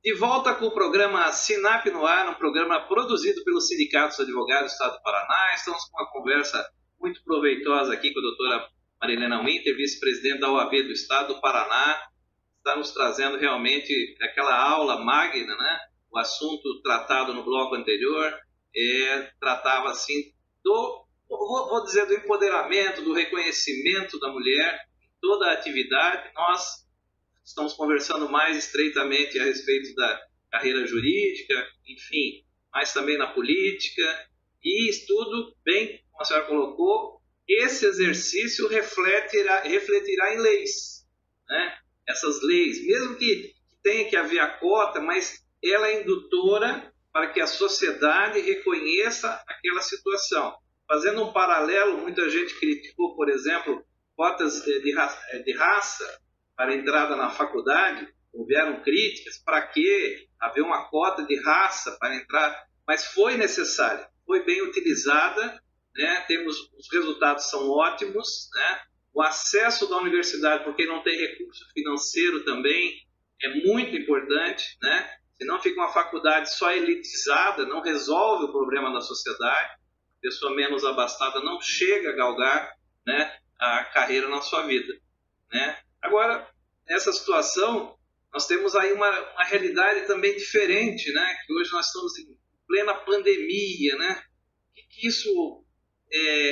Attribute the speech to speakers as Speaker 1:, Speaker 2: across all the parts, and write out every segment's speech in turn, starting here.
Speaker 1: De volta com o programa SINAP no ar, um programa produzido pelo Sindicato dos Advogados do Estado do Paraná. Estamos com uma conversa muito proveitosa aqui com a doutora Marilena Winter, vice-presidente da OAB do Estado do Paraná. Está nos trazendo realmente aquela aula magna, né? O assunto tratado no bloco anterior tratava assim vou dizer, do empoderamento, do reconhecimento da mulher em toda a atividade. Nós estamos conversando mais estreitamente a respeito da carreira jurídica, enfim, mas também na política, e tudo, bem, como a senhora colocou, esse exercício refletirá em leis, né? Essas leis, mesmo que tenha que haver a cota, mas ela é indutora para que a sociedade reconheça aquela situação. Fazendo um paralelo, muita gente criticou, por exemplo, cotas de raça para entrada na faculdade. Houveram críticas, para que haver uma cota de raça para entrar, mas foi necessária, foi bem utilizada, né? Os resultados são ótimos, né? O acesso da universidade, por quem não tem recurso financeiro também, é muito importante, né? Senão fica uma faculdade só elitizada, não resolve o problema da sociedade, a pessoa menos abastada não chega a galgar, né, a carreira na sua vida, né? Agora, nessa situação, nós temos aí uma realidade também diferente, né? Que hoje nós estamos em plena pandemia, né? O que isso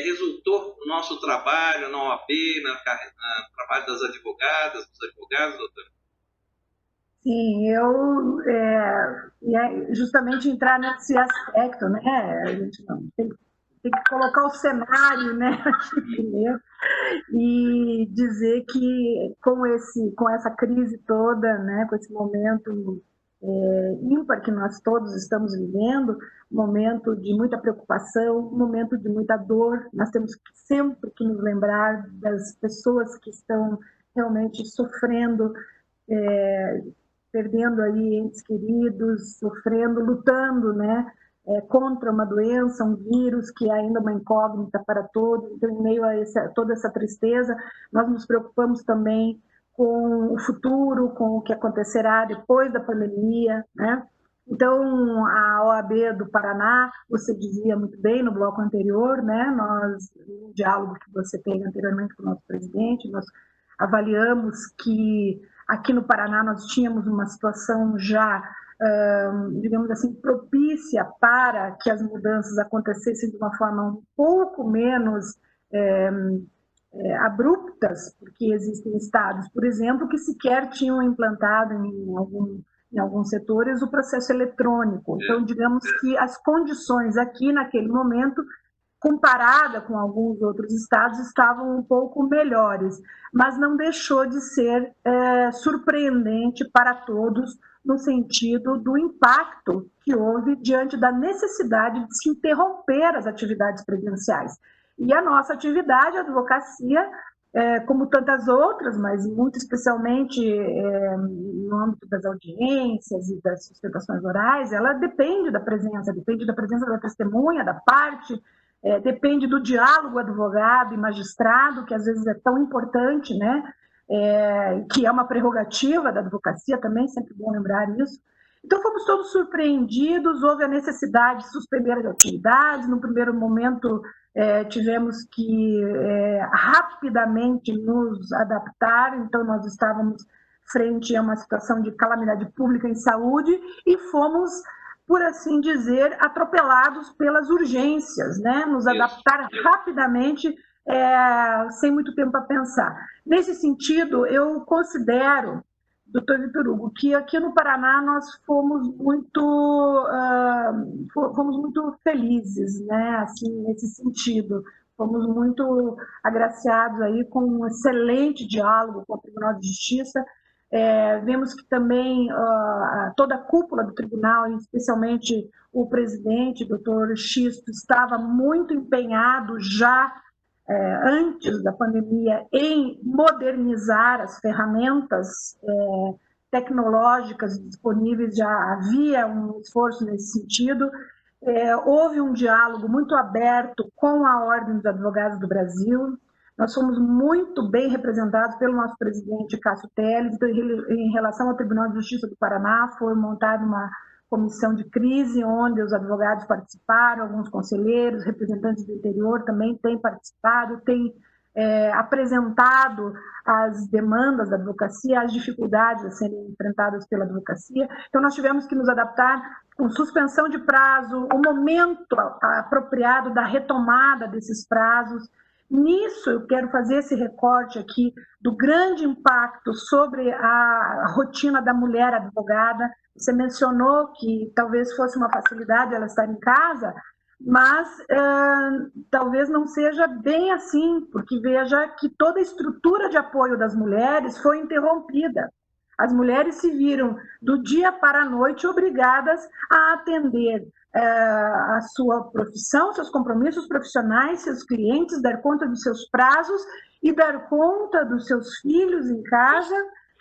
Speaker 1: resultou no nosso trabalho, na OAB, no trabalho das advogadas, dos advogados, doutora?
Speaker 2: Sim, eu ia justamente entrar nesse aspecto, né? A gente não tem que colocar o cenário, né, aqui primeiro, e dizer que com essa crise toda, né, com esse momento ímpar que nós todos estamos vivendo, momento de muita preocupação, momento de muita dor, nós temos sempre que nos lembrar das pessoas que estão realmente sofrendo, perdendo aí entes queridos, sofrendo, lutando, né, contra uma doença, um vírus que é ainda uma incógnita para todos. Então, em meio a toda essa tristeza, nós nos preocupamos também com o futuro, com o que acontecerá depois da pandemia, né? Então, a OAB do Paraná, você dizia muito bem no bloco anterior, né? No diálogo que você teve anteriormente com o nosso presidente, nós avaliamos que aqui no Paraná nós tínhamos uma situação já, digamos assim, propícia para que as mudanças acontecessem de uma forma um pouco menos abruptas, porque existem estados, por exemplo, que sequer tinham implantado em alguns setores o processo eletrônico. Então, digamos que as condições aqui naquele momento, comparada com alguns outros estados, estavam um pouco melhores, mas não deixou de ser surpreendente para todos, no sentido do impacto que houve diante da necessidade de se interromper as atividades presenciais. E a nossa atividade, a advocacia, como tantas outras, mas muito especialmente no âmbito das audiências e das sustentações orais, ela depende da presença da testemunha, da parte, depende do diálogo advogado e magistrado, que às vezes é tão importante, né? Que é uma prerrogativa da advocacia também, sempre bom lembrar isso. Então, fomos todos surpreendidos, houve a necessidade de suspender as atividades. No primeiro momento, tivemos que rapidamente nos adaptar, então nós estávamos frente a uma situação de calamidade pública em saúde e fomos, por assim dizer, atropelados pelas urgências, né? Nos adaptar rapidamente, sem muito tempo a pensar. Nesse sentido, eu considero, doutor Vitor Hugo, que aqui no Paraná nós fomos muito felizes, né? Assim, nesse sentido. Fomos muito agraciados aí com um excelente diálogo com o Tribunal de Justiça. Vemos que também toda a cúpula do tribunal, especialmente o presidente, doutor Xisto, estava muito empenhado já antes da pandemia em modernizar as ferramentas tecnológicas disponíveis, já havia um esforço nesse sentido. Houve um diálogo muito aberto com a Ordem dos Advogados do Brasil. Nós fomos muito bem representados pelo nosso presidente Cássio Telles. Então, em relação ao Tribunal de Justiça do Paraná, foi montada uma comissão de crise, onde os advogados participaram, alguns conselheiros, representantes do interior também têm participado, têm apresentado as demandas da advocacia, as dificuldades a serem enfrentadas pela advocacia. Então, nós tivemos que nos adaptar com suspensão de prazo, o momento apropriado da retomada desses prazos. Nisso, eu quero fazer esse recorte aqui do grande impacto sobre a rotina da mulher advogada. Você mencionou que talvez fosse uma facilidade ela estar em casa, mas talvez não seja bem assim, porque veja que toda a estrutura de apoio das mulheres foi interrompida. As mulheres se viram do dia para a noite obrigadas a atender a sua profissão, seus compromissos profissionais, seus clientes, dar conta dos seus prazos e dar conta dos seus filhos em casa,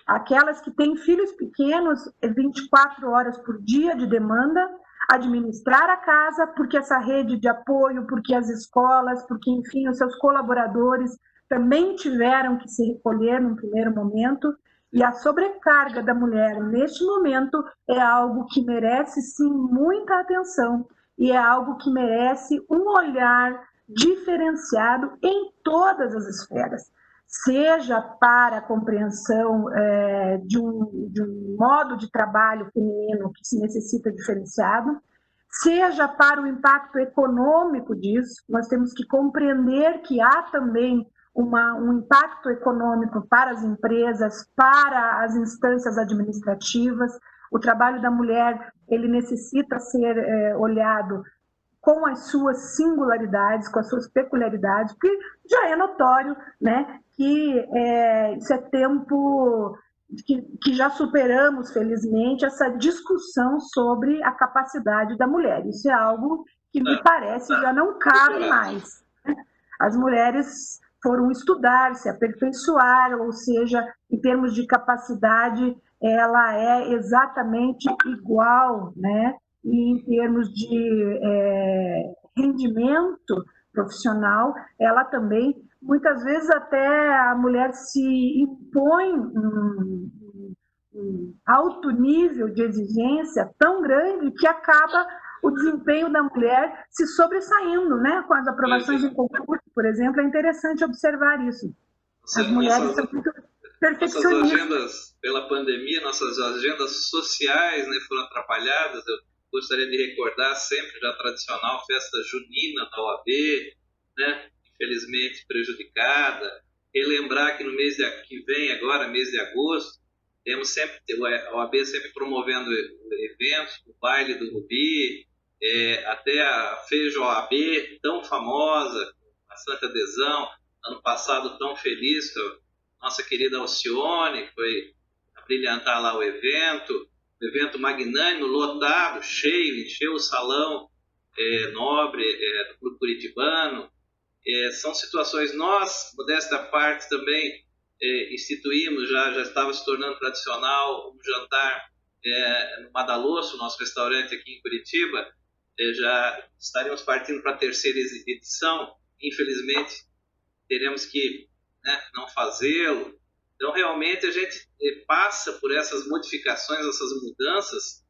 Speaker 2: aquelas que têm filhos pequenos, 24 horas por dia de demanda, administrar a casa, porque essa rede de apoio, porque as escolas, porque, enfim, os seus colaboradores também tiveram que se recolher num primeiro momento. E a sobrecarga da mulher, neste momento, é algo que merece, sim, muita atenção e é algo que merece um olhar diferenciado em todas as esferas, seja para a compreensão de um modo de trabalho feminino que se necessita diferenciado, seja para o impacto econômico disso. Nós temos que compreender que há também um impacto econômico para as empresas, para as instâncias administrativas. O trabalho da mulher, ele necessita ser olhado com as suas singularidades, com as suas peculiaridades, porque já é notório, né, que isso é tempo que já superamos, felizmente, essa discussão sobre a capacidade da mulher. Isso é algo que me parece já não cabe mais. As mulheres foram estudar, se aperfeiçoar, ou seja, em termos de capacidade, ela é exatamente igual, né? E em termos de rendimento profissional, ela também, muitas vezes até a mulher se impõe um alto nível de exigência tão grande que acaba o desempenho da mulher se sobressaindo, né? Com as aprovações em concurso, por exemplo, é interessante observar isso. As mulheres são muito perfeccionistas.
Speaker 1: Nossas agendas, pela pandemia, nossas agendas sociais, né, foram atrapalhadas. Eu gostaria de recordar sempre já a tradicional festa junina da OAB, né, infelizmente prejudicada. Relembrar que no mês que vem, agora, mês de agosto, temos sempre, a OAB sempre promovendo eventos, o baile do Rubi, até a Feijo OAB, tão famosa, bastante adesão, ano passado tão feliz, nossa querida Alcione foi brilhantar lá o evento magnânimo, lotado, cheio, encheu o salão nobre do Clube Curitibano. São situações, nós, modesta parte também, instituímos, já estava se tornando tradicional, um jantar no Madalosso, nosso restaurante aqui em Curitiba. Já estaremos partindo para a terceira edição, infelizmente teremos que não fazê-lo. Então, realmente, a gente passa por essas modificações, essas mudanças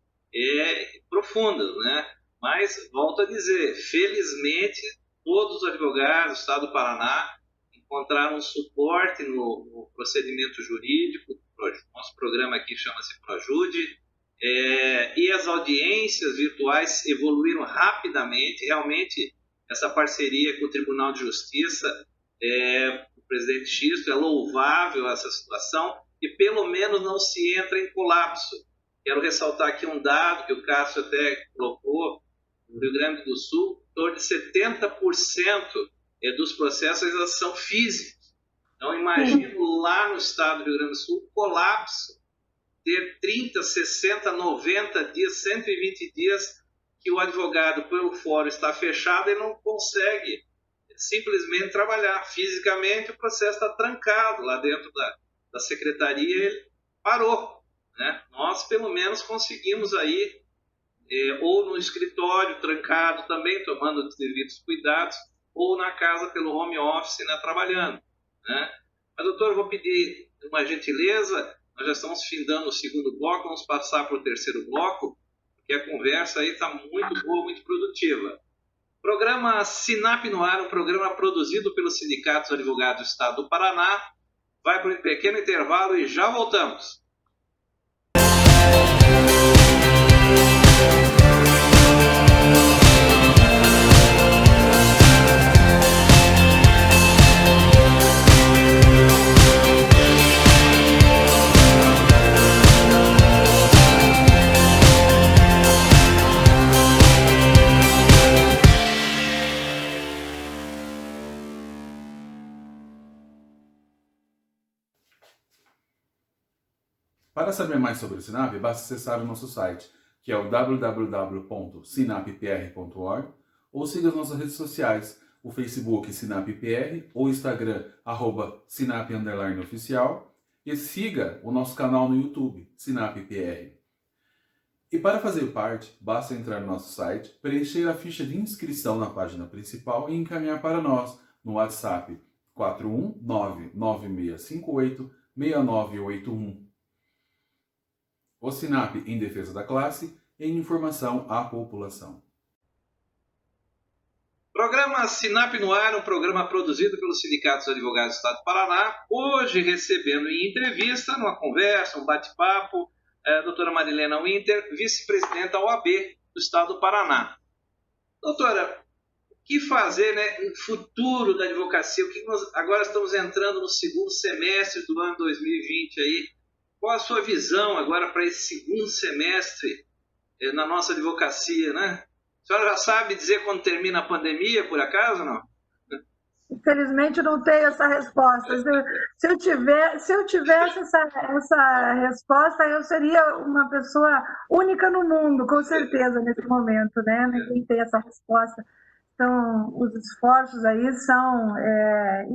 Speaker 1: profundas, né? Mas, volto a dizer, felizmente, todos os advogados do Estado do Paraná encontraram suporte no procedimento jurídico. Nosso programa aqui chama-se ProJude, e as audiências virtuais evoluíram rapidamente. Realmente, essa parceria com o Tribunal de Justiça, o presidente Xisto, é louvável essa situação, e pelo menos não se entra em colapso. Quero ressaltar aqui um dado que o Cássio até colocou: no Rio Grande do Sul, em torno de 70% dos processos ainda são físicos. Então, imagino lá no estado do Rio Grande do Sul, colapso, ter 30, 60, 90 dias, 120 dias que o advogado, pelo fórum, está fechado e não consegue simplesmente trabalhar. Fisicamente, o processo está trancado lá dentro da secretaria, ele parou, né? Nós, pelo menos, conseguimos aí, ou no escritório trancado também, tomando os devidos cuidados, ou na casa pelo home office, né, trabalhando. né? Mas, doutor, eu vou pedir uma gentileza, nós já estamos findando o segundo bloco, vamos passar para o terceiro bloco, porque a conversa aí está muito boa, muito produtiva. Programa Sinap no Ar, um programa produzido pelo Sindicato dos Advogados do Estado do Paraná, vai para um pequeno intervalo e já voltamos.
Speaker 3: Para saber mais sobre o Sinap, basta acessar o nosso site, que é o www.sinappr.org, ou siga as nossas redes sociais, o Facebook SinapPR, ou o Instagram, @Sinap_oficial, e siga o nosso canal no YouTube, SinapPR. E para fazer parte, basta entrar no nosso site, preencher a ficha de inscrição na página principal e encaminhar para nós no WhatsApp 41996586981. O Sinap em defesa da classe e em informação à população.
Speaker 1: Programa Sinap no Ar, um programa produzido pelo Sindicato dos Advogados do Estado do Paraná, hoje recebendo em entrevista, numa conversa, um bate-papo, a doutora Marilena Winter, vice-presidenta da OAB do Estado do Paraná. Doutora, o que fazer, né, no futuro da advocacia? Agora estamos entrando no segundo semestre do ano 2020 aí. Qual a sua visão agora para esse segundo semestre na nossa advocacia, né? A senhora já sabe dizer quando termina a pandemia, por acaso, não?
Speaker 2: Infelizmente, não tenho essa resposta. Se eu tivesse essa resposta, eu seria uma pessoa única no mundo, com certeza, nesse momento, né? Ninguém tem essa resposta. Então, os esforços aí são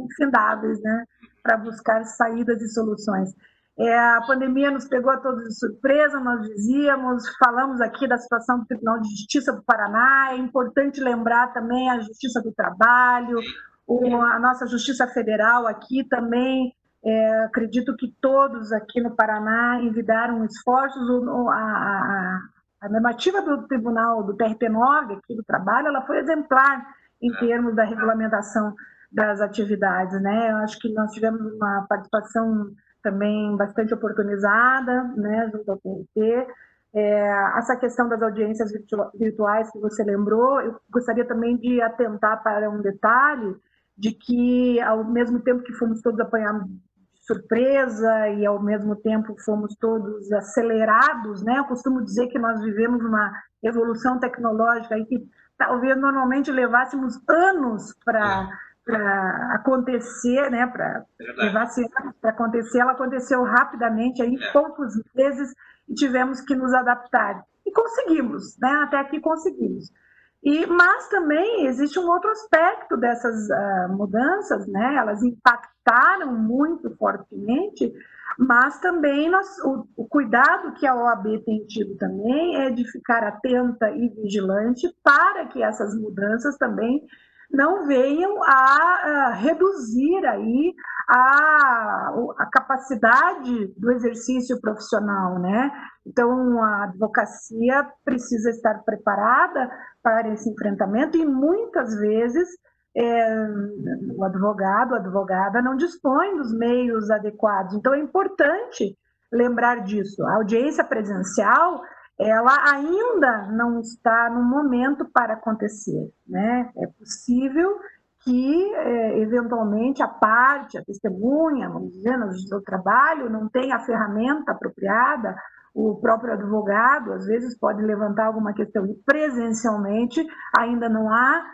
Speaker 2: infindáveis, né? Para buscar saídas e soluções. A pandemia nos pegou a todos de surpresa, nós falamos aqui da situação do Tribunal de Justiça do Paraná, é importante lembrar também a Justiça do Trabalho, a nossa Justiça Federal aqui também, acredito que todos aqui no Paraná envidaram esforços, a normativa do Tribunal do TRT9 aqui do Trabalho, ela foi exemplar em termos da regulamentação das atividades, né? Eu acho que nós tivemos uma participação também bastante oportunizada, né, junto ao TRT. Essa questão das audiências virtuais que você lembrou, eu gostaria também de atentar para um detalhe de que, ao mesmo tempo que fomos todos apanhados de surpresa e, ao mesmo tempo, fomos todos acelerados, né, eu costumo dizer que nós vivemos uma evolução tecnológica aí que talvez normalmente levássemos anos para acontecer, né, para acontecer, ela aconteceu rapidamente, aí, em poucos meses, e tivemos que nos adaptar. E conseguimos, né, até aqui conseguimos. Mas também existe um outro aspecto dessas mudanças, né, elas impactaram muito fortemente, mas também o cuidado que a OAB tem tido também é de ficar atenta e vigilante para que essas mudanças também não venham a reduzir aí a capacidade do exercício profissional, né? Então, a advocacia precisa estar preparada para esse enfrentamento e, muitas vezes, o advogado, a advogada não dispõe dos meios adequados. Então, é importante lembrar disso. A audiência presencial, ela ainda não está no momento para acontecer, né? É possível que, eventualmente, a testemunha, vamos dizer, no seu trabalho, não tenha a ferramenta apropriada, o próprio advogado, às vezes, pode levantar alguma questão, e presencialmente ainda não há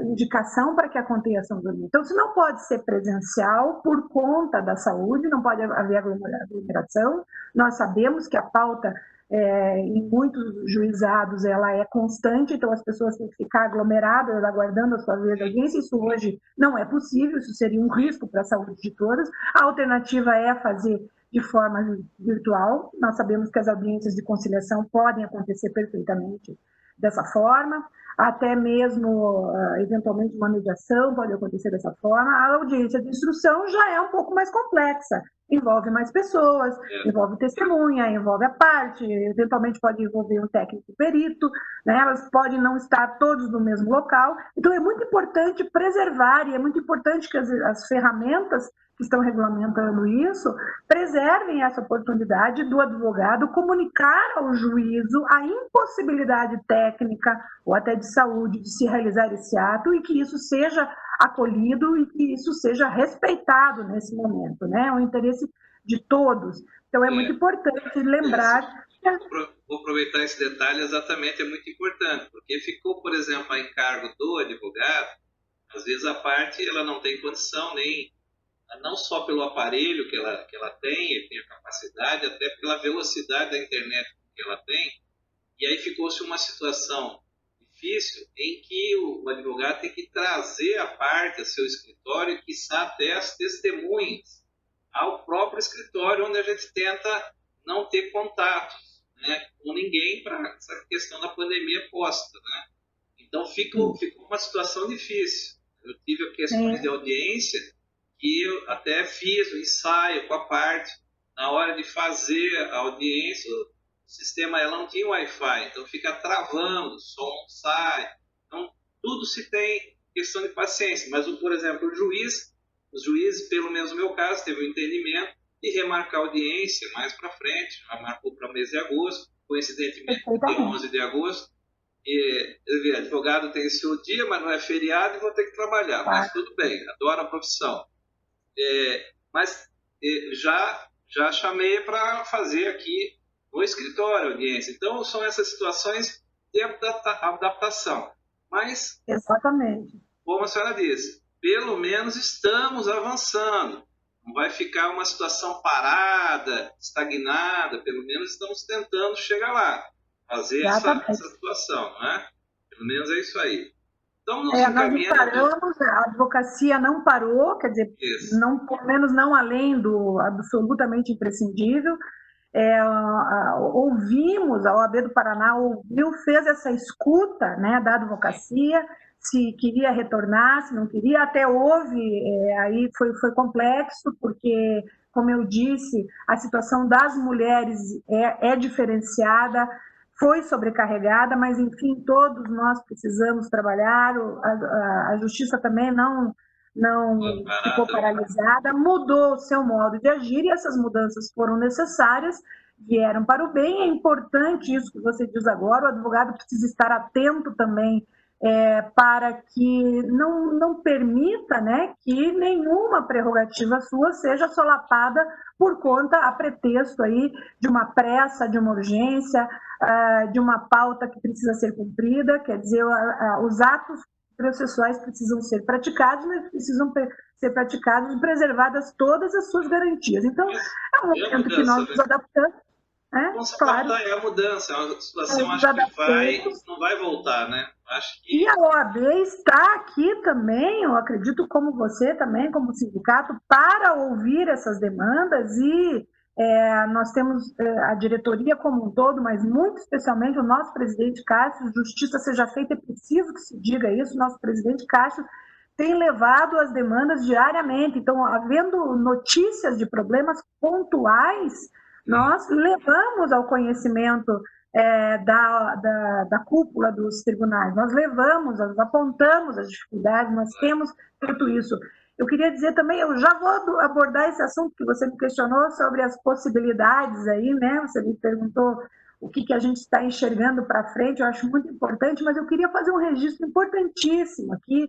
Speaker 2: indicação para que aconteça um aglomeração. Então, isso não pode ser presencial por conta da saúde, não pode haver aglomeração. Nós sabemos que a pauta em muitos juizados ela é constante, então as pessoas têm que ficar aglomeradas, aguardando a sua vez de audiência. Isso hoje não é possível, isso seria um risco para a saúde de todas. A alternativa é fazer de forma virtual. Nós sabemos que as audiências de conciliação podem acontecer perfeitamente dessa forma, até mesmo, eventualmente, uma mediação pode acontecer dessa forma. A audiência de instrução já é um pouco mais complexa, envolve mais pessoas, envolve testemunha, envolve a parte, eventualmente pode envolver um técnico perito, né? Elas podem não estar todos no mesmo local, então é muito importante preservar, e é muito importante que as ferramentas que estão regulamentando isso, preservem essa oportunidade do advogado comunicar ao juízo a impossibilidade técnica ou até de saúde de se realizar esse ato e que isso seja acolhido e que isso seja respeitado nesse momento, né? É um interesse de todos. Então, é muito importante lembrar...
Speaker 1: Vou aproveitar esse detalhe, exatamente, é muito importante, porque ficou, por exemplo, a encargo do advogado, às vezes a parte ela não tem condição nem... não só pelo aparelho que ela tem a capacidade, até pela velocidade da internet que ela tem, e aí ficou-se uma situação difícil em que o advogado tem que trazer a parte ao seu escritório e, quiçá, até as testemunhas ao próprio escritório, onde a gente tenta não ter contatos, né, com ninguém para essa questão da pandemia posta, né? Então ficou uma situação difícil. Eu tive questões de audiência que eu até fiz o ensaio com a parte, na hora de fazer a audiência, o sistema ela não tinha Wi-Fi, então fica travando, o som não sai. Então, tudo se tem questão de paciência. Mas, por exemplo, os juízes, pelo menos no meu caso, teve o entendimento de remarcar a audiência mais para frente, já marcou para o mês de agosto, coincidentemente, dia 11 de agosto. E, o advogado tem seu dia, mas não é feriado e vou ter que trabalhar. Mas tudo bem, adoro a profissão. Mas já chamei para fazer aqui no escritório a audiência. Então, são essas situações de adaptação. Mas,
Speaker 2: exatamente,
Speaker 1: como a senhora disse, pelo menos estamos avançando. Não vai ficar uma situação parada, estagnada, pelo menos estamos tentando chegar lá, fazer essa situação, não é? Pelo menos é isso aí. Estamos nos encaminhando.
Speaker 2: Nós paramos, a advocacia não parou, quer dizer, não, pelo menos não além do absolutamente imprescindível. Ouvimos, a OAB do Paraná ouviu, fez essa escuta, né, da advocacia, se queria retornar, se não queria, até houve, aí foi complexo, porque, como eu disse, a situação das mulheres é diferenciada, foi sobrecarregada, mas, enfim, todos nós precisamos trabalhar, a justiça também não ficou paralisada, mudou o seu modo de agir e essas mudanças foram necessárias, vieram para o bem. É importante isso que você diz agora, o advogado precisa estar atento também para que não permita, né, que nenhuma prerrogativa sua seja solapada por conta, a pretexto aí de uma pressa, de uma urgência, de uma pauta que precisa ser cumprida. Quer dizer, os atos processuais precisam ser praticados, mas precisam ser praticados e preservadas todas as suas garantias. Então, é um momento que nós nos adaptamos.
Speaker 1: Claro. É a mudança, é uma situação acho que não vai voltar, né? Acho que...
Speaker 2: E a OAB está aqui também, eu acredito, como você também, como sindicato, para ouvir essas demandas e nós temos a diretoria como um todo, mas muito especialmente o nosso presidente Cássio. Justiça seja feita, é preciso que se diga isso, o nosso presidente Cássio tem levado as demandas diariamente. Então, havendo notícias de problemas pontuais, nós levamos ao conhecimento da cúpula dos tribunais, nós apontamos as dificuldades, nós temos feito isso. Eu queria dizer também, eu já vou abordar esse assunto que você me questionou sobre as possibilidades aí, né? Você me perguntou o que a gente está enxergando para frente, eu acho muito importante, mas eu queria fazer um registro importantíssimo aqui,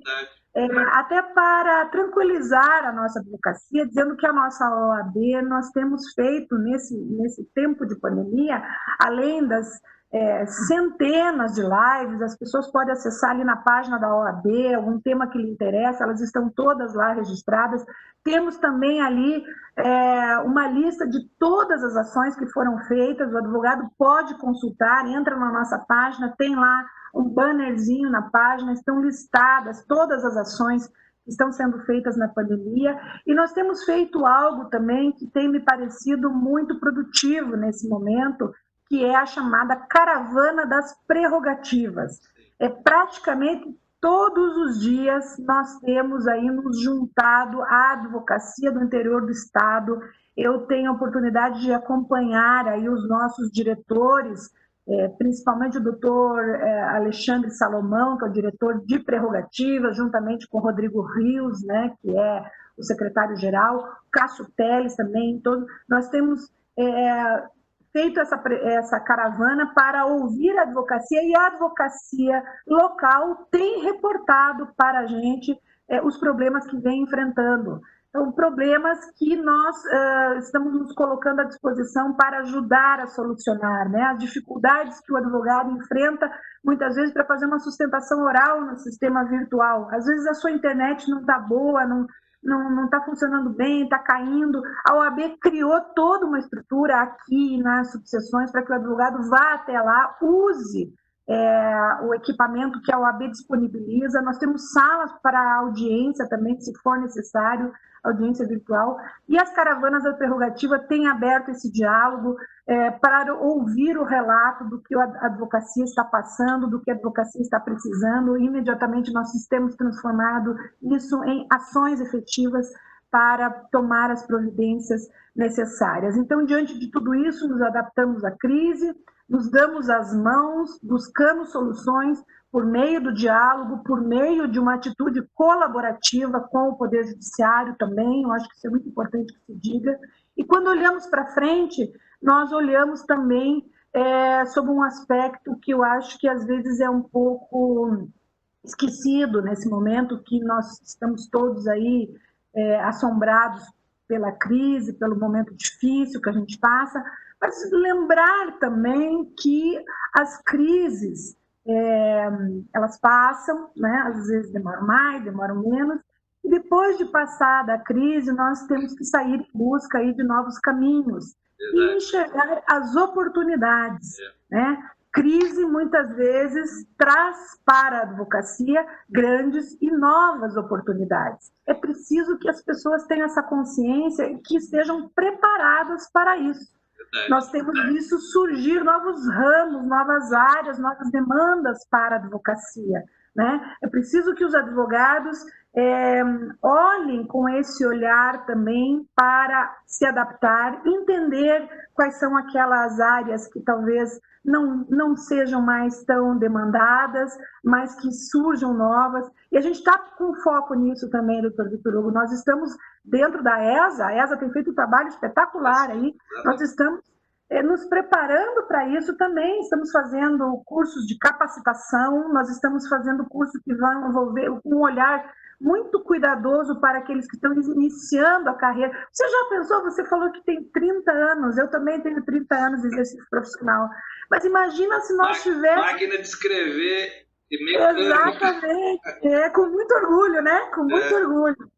Speaker 2: até para tranquilizar a nossa advocacia, dizendo que a nossa OAB, nós temos feito nesse tempo de pandemia, além das centenas de lives, as pessoas podem acessar ali na página da OAB, algum tema que lhe interessa, elas estão todas lá registradas. Temos também ali uma lista de todas as ações que foram feitas, o advogado pode consultar, entra na nossa página, tem lá um bannerzinho na página, estão listadas todas as ações que estão sendo feitas na pandemia, e nós temos feito algo também que tem me parecido muito produtivo nesse momento, que é a chamada caravana das prerrogativas. Praticamente todos os dias nós temos aí nos juntado à advocacia do interior do Estado. Eu tenho a oportunidade de acompanhar aí os nossos diretores, principalmente o doutor Alexandre Salomão, que é o diretor de prerrogativas, juntamente com o Rodrigo Rios, né, que é o secretário-geral, Cássio Teles também. Nós temos feito essa caravana para ouvir a advocacia, e a advocacia local tem reportado para a gente os problemas que vem enfrentando. Então, problemas que nós estamos nos colocando à disposição para ajudar a solucionar, né? As dificuldades que o advogado enfrenta, muitas vezes, para fazer uma sustentação oral no sistema virtual. Às vezes a sua internet não está boa, não está funcionando bem, está caindo. A OAB criou toda uma estrutura aqui nas subseções para que o advogado vá até lá, use o equipamento que a OAB disponibiliza. Nós temos salas para audiência também, se for necessário, audiência virtual. E as caravanas da prerrogativa têm aberto esse diálogo para ouvir o relato do que a advocacia está passando, do que a advocacia está precisando. E imediatamente nós temos transformado isso em ações efetivas para tomar as providências necessárias. Então, diante de tudo isso, nos adaptamos à crise, nos damos as mãos, buscamos soluções por meio do diálogo, por meio de uma atitude colaborativa com o Poder Judiciário também. Eu acho que isso é muito importante que se diga. E quando olhamos para frente, nós olhamos também sobre um aspecto que eu acho que às vezes é um pouco esquecido nesse momento, que nós estamos todos aí assombrados pela crise, pelo momento difícil que a gente passa, mas lembrar também que as crises, elas passam, né? Às vezes demoram mais, demoram menos, e depois de passar da crise, nós temos que sair em busca aí de novos caminhos e enxergar as oportunidades, né? Crise, muitas vezes, traz para a advocacia grandes e novas oportunidades. É preciso que as pessoas tenham essa consciência e que estejam preparadas para isso. Nós temos visto surgir novos ramos, novas áreas, novas demandas para a advocacia, né? É preciso que os advogados olhem com esse olhar também para se adaptar, entender quais são aquelas áreas que talvez não sejam mais tão demandadas, mas que surjam novas. E a gente está com foco nisso também, doutor Vitor Hugo. Nós estamos dentro da ESA, a ESA tem feito um trabalho espetacular aí, nós estamos nos preparando para isso também, estamos fazendo cursos de capacitação, nós estamos fazendo cursos que vão envolver um olhar muito cuidadoso para aqueles que estão iniciando a carreira. Você já pensou, você falou que tem 30 anos, eu também tenho 30 anos de exercício profissional, mas imagina se nós tivéssemos...
Speaker 1: Máquina de escrever e mecânica.
Speaker 2: Exatamente, com muito orgulho, né? Com muito orgulho.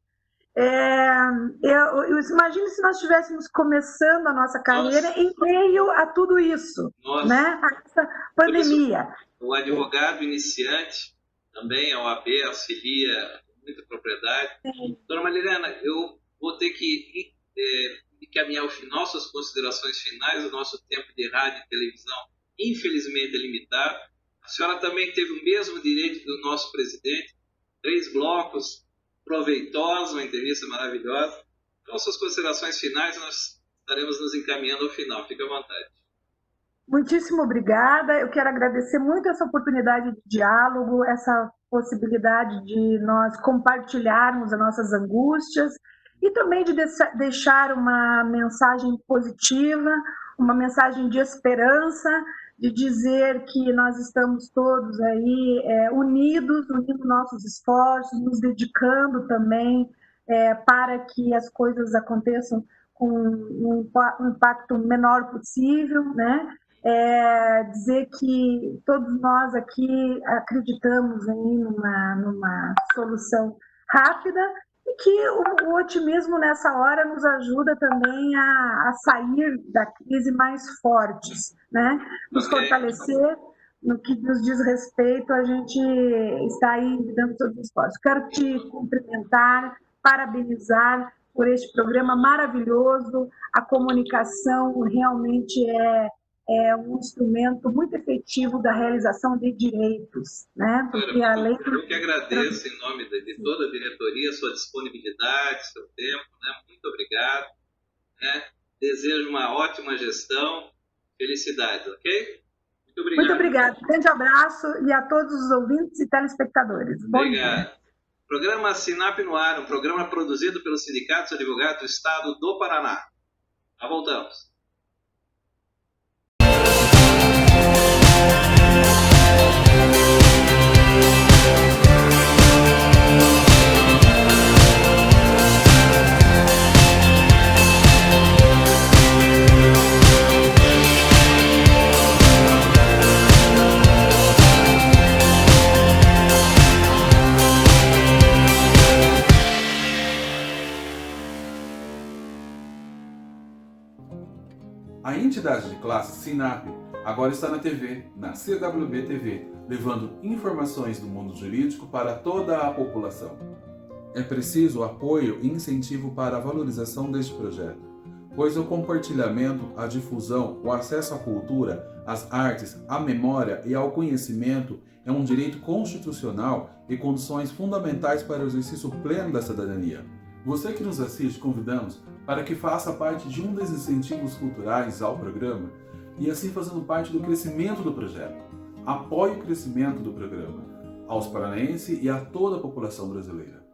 Speaker 2: Imagine se nós estivéssemos começando a nossa carreira em meio a tudo isso, né? A essa pandemia.
Speaker 1: O advogado iniciante também, a OAB auxilia com muita propriedade. Dona Marilena, eu vou ter que encaminhar ao final suas considerações finais. O nosso tempo de rádio e televisão, infelizmente, é limitado. A senhora também teve o mesmo direito do nosso presidente, 3 blocos, proveitosa, uma entrevista maravilhosa. Então, suas considerações finais, nós estaremos nos encaminhando ao final. Fique à vontade.
Speaker 2: Muitíssimo obrigada. Eu quero agradecer muito essa oportunidade de diálogo, essa possibilidade de nós compartilharmos as nossas angústias e também de deixar uma mensagem positiva, uma mensagem de esperança, de dizer que nós estamos todos aí unindo nossos esforços, nos dedicando também para que as coisas aconteçam com um impacto menor possível, né? Dizer que todos nós aqui acreditamos aí numa solução rápida e que o otimismo nessa hora nos ajuda também a sair da crise mais fortes, né? Nos fortalecer no que nos diz respeito, a gente está aí dando todos os esforços. Quero te cumprimentar, parabenizar por este programa maravilhoso. A comunicação realmente é é um instrumento muito efetivo da realização de direitos, né?
Speaker 1: Porque a lei... Eu que agradeço em nome de toda a diretoria, sua disponibilidade, seu tempo, né? Muito obrigado. Né? Desejo uma ótima gestão, felicidades, ok? Muito obrigado.
Speaker 2: Muito obrigado. Grande abraço e a todos os ouvintes e telespectadores.
Speaker 1: Obrigado. Programa Sinap no Ar, um programa produzido pelo Sindicato dos Advogados do Estado do Paraná. Já voltamos.
Speaker 3: A entidade de classe Sinap agora está na TV, na CWB TV, levando informações do mundo jurídico para toda a população. É preciso apoio e incentivo para a valorização deste projeto, pois o compartilhamento, a difusão, o acesso à cultura, às artes, à memória e ao conhecimento é um direito constitucional e condições fundamentais para o exercício pleno da cidadania. Você que nos assiste, convidamos para que faça parte de um dos incentivos culturais ao programa e assim fazendo parte do crescimento do projeto. Apoie o crescimento do programa aos paranaenses e a toda a população brasileira.